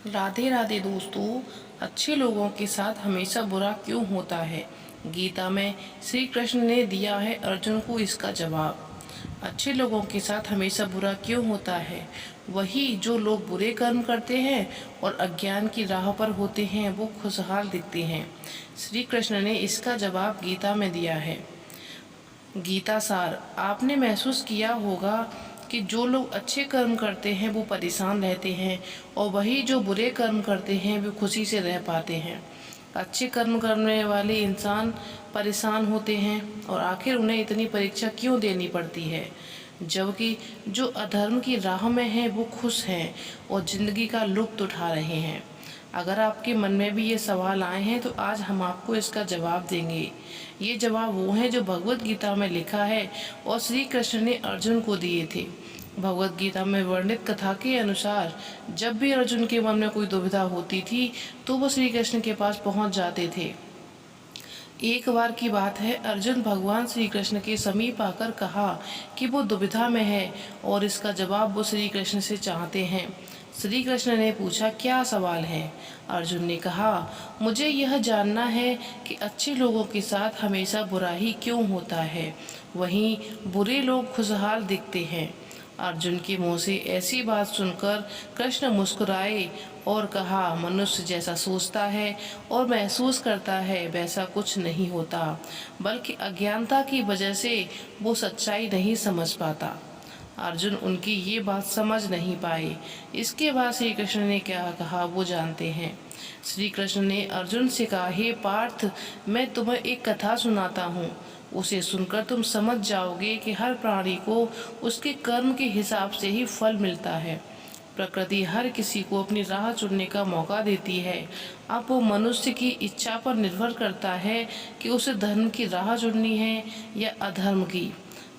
राधे राधे दोस्तों। अच्छे लोगों के साथ हमेशा बुरा क्यों होता है? गीता में श्री कृष्ण ने दिया है अर्जुन को इसका जवाब। अच्छे लोगों के साथ हमेशा बुरा क्यों होता है? वही जो लोग बुरे कर्म करते हैं और अज्ञान की राह पर होते हैं वो खुशहाल दिखते हैं। श्री कृष्ण ने इसका जवाब गीता में दिया है। गीता सार, आपने महसूस किया होगा कि जो लोग अच्छे कर्म करते हैं वो परेशान रहते हैं और वही जो बुरे कर्म करते हैं वो खुशी से रह पाते हैं। अच्छे कर्म करने वाले इंसान परेशान होते हैं और आखिर उन्हें इतनी परीक्षा क्यों देनी पड़ती है, जबकि जो अधर्म की राह में हैं वो खुश हैं और जिंदगी का लुत्फ उठा रहे हैं। अगर आपके मन में भी ये सवाल आए हैं तो आज हम आपको इसका जवाब देंगे। ये जवाब वो है जो भगवत गीता में लिखा है और श्री कृष्ण ने अर्जुन को दिए थे। भगवत गीता में वर्णित कथा के अनुसार जब भी अर्जुन के मन में कोई दुविधा होती थी तो वो श्री कृष्ण के पास पहुंच जाते थे। एक बार की बात है, अर्जुन भगवान श्री कृष्ण के समीप आकर कहा कि वो दुविधा में है और इसका जवाब वो श्री कृष्ण से चाहते हैं। श्री कृष्ण ने पूछा, क्या सवाल है? अर्जुन ने कहा, मुझे यह जानना है कि अच्छे लोगों के साथ हमेशा बुरा ही क्यों होता है, वहीं बुरे लोग खुशहाल दिखते हैं। अर्जुन के मुंह से ऐसी बात सुनकर कृष्ण मुस्कुराए और कहा, मनुष्य जैसा सोचता है और महसूस करता है वैसा कुछ नहीं होता, बल्कि अज्ञानता की वजह से वो सच्चाई नहीं समझ पाता। अर्जुन उनकी ये बात समझ नहीं पाए। इसके बाद श्री कृष्ण ने क्या कहा वो जानते हैं। श्री कृष्ण ने अर्जुन से कहा, हे पार्थ, मैं तुम्हें एक कथा सुनाता हूँ। उसे सुनकर तुम समझ जाओगे कि हर प्राणी को उसके कर्म के हिसाब से ही फल मिलता है। प्रकृति हर किसी को अपनी राह चुनने का मौका देती है। अब वो मनुष्य की इच्छा पर निर्भर करता है कि उसे धर्म की राह चुननी है या अधर्म की।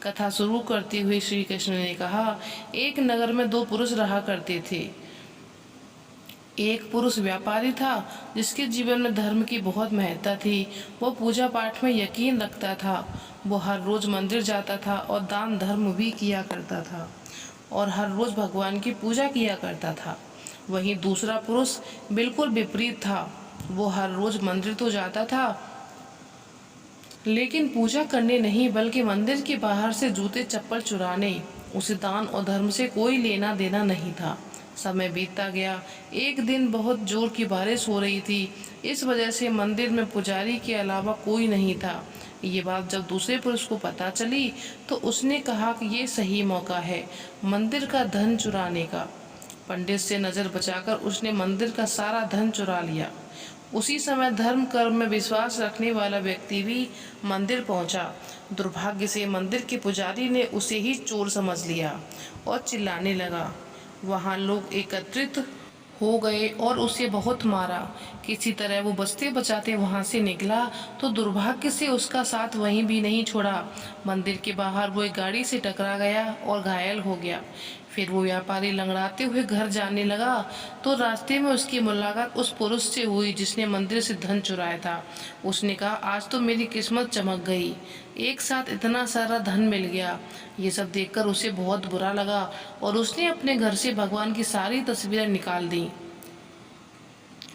कथा शुरू करते हुए श्री कृष्ण ने कहा, एक नगर में दो पुरुष रहा करते थे। एक पुरुष व्यापारी था जिसके जीवन में धर्म की बहुत महत्ता थी। वो पूजा पाठ में यकीन रखता था। वो हर रोज मंदिर जाता था और दान धर्म भी किया करता था और हर रोज भगवान की पूजा किया करता था। वहीं दूसरा पुरुष बिल्कुल विपरीत था। वो हर रोज मंदिर तो जाता था लेकिन पूजा करने नहीं बल्कि मंदिर के बाहर से जूते चप्पल चुराने। उसे दान और धर्म से कोई लेना देना नहीं था। समय बीतता गया। एक दिन बहुत जोर की बारिश हो रही थी। इस वजह से मंदिर में पुजारी के अलावा कोई नहीं था। ये बात जब दूसरे पुरुष को पता चली तो उसने कहा कि ये सही मौका है मंदिर का धन चुराने का। पंडित से नजर बचाकर उसने मंदिर का सारा धन चुरा लिया। उसी समय धर्म कर्म में विश्वास रखने वाला व्यक्ति भी मंदिर पहुंचा। दुर्भाग्य से मंदिर के पुजारी ने उसे ही चोर समझ लिया और चिल्लाने लगा। वहां लोग एकत्रित हो गए और उसे बहुत मारा। किसी तरह वो बचते बचाते वहां से निकला तो दुर्भाग्य से उसका साथ वहीं भी नहीं छोड़ा। मंदिर के बाहर वो एक गाड़ी से टकरा गया और घायल हो गया। फिर वो व्यापारी लंगड़ाते हुए घर जाने लगा तो रास्ते में उसकी मुलाकात उस पुरुष से हुई जिसने मंदिर से धन चुराया था। उसने कहा, आज तो मेरी किस्मत चमक गई, एक साथ इतना सारा धन मिल गया। ये सब देखकर उसे बहुत बुरा लगा और उसने अपने घर से भगवान की सारी तस्वीरें निकाल दी।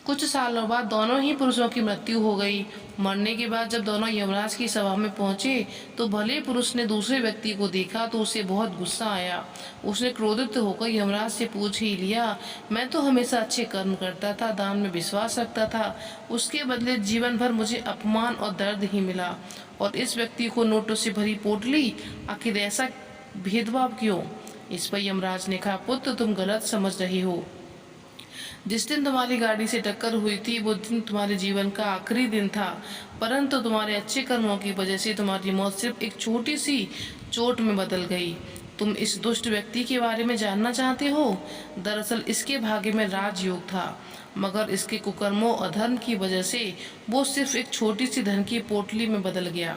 कुछ सालों बाद दोनों ही पुरुषों की मृत्यु हो गई। मरने के बाद जब दोनों यमराज की सभा में पहुंचे तो भले पुरुष ने दूसरे व्यक्ति को देखा तो उसे बहुत गुस्सा आया। उसने क्रोधित होकर यमराज से पूछ ही लिया, मैं तो हमेशा अच्छे कर्म करता था, दान में विश्वास रखता था, उसके बदले जीवन भर मुझे अपमान और दर्द ही मिला, और इस व्यक्ति को नोटों से भरी पोटली, आखिर ऐसा भेदभाव क्यों? इस पर यमराज ने कहा, पुत्र, तुम गलत समझ रही हो। जिस दिन तुम्हारी गाड़ी से टक्कर हुई थी वो दिन तुम्हारे जीवन का आखिरी दिन था, परंतु तुम्हारे अच्छे कर्मों की वजह से तुम्हारी मौत सिर्फ एक छोटी सी चोट में बदल गई। तुम इस दुष्ट व्यक्ति के बारे में जानना चाहते हो? दरअसल इसके भाग्य में राजयोग था, मगर इसके कुकर्मों अधर्म की वजह से वो सिर्फ एक छोटी सी धन की पोटली में बदल गया।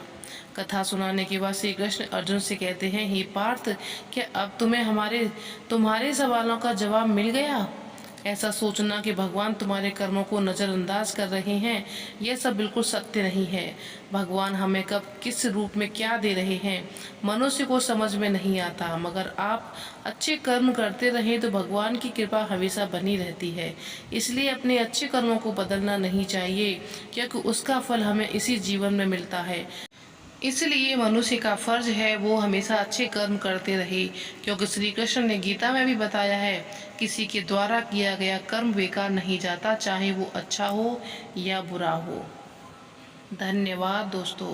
कथा सुनाने के बाद श्री कृष्ण अर्जुन से कहते हैं, हे पार्थ, क्या अब तुम्हें तुम्हारे सवालों का जवाब मिल गया? ऐसा सोचना कि भगवान तुम्हारे कर्मों को नज़रअंदाज कर रहे हैं, यह सब बिल्कुल सत्य नहीं है। भगवान हमें कब किस रूप में क्या दे रहे हैं मनुष्य को समझ में नहीं आता, मगर आप अच्छे कर्म करते रहें तो भगवान की कृपा हमेशा बनी रहती है। इसलिए अपने अच्छे कर्मों को बदलना नहीं चाहिए, क्योंकि उसका फल हमें इसी जीवन में मिलता है। इसलिए मनुष्य का फर्ज है वो हमेशा अच्छे कर्म करते रहे, क्योंकि श्री कृष्ण ने गीता में भी बताया है, किसी के द्वारा किया गया कर्म बेकार नहीं जाता, चाहे वो अच्छा हो या बुरा हो। धन्यवाद दोस्तों।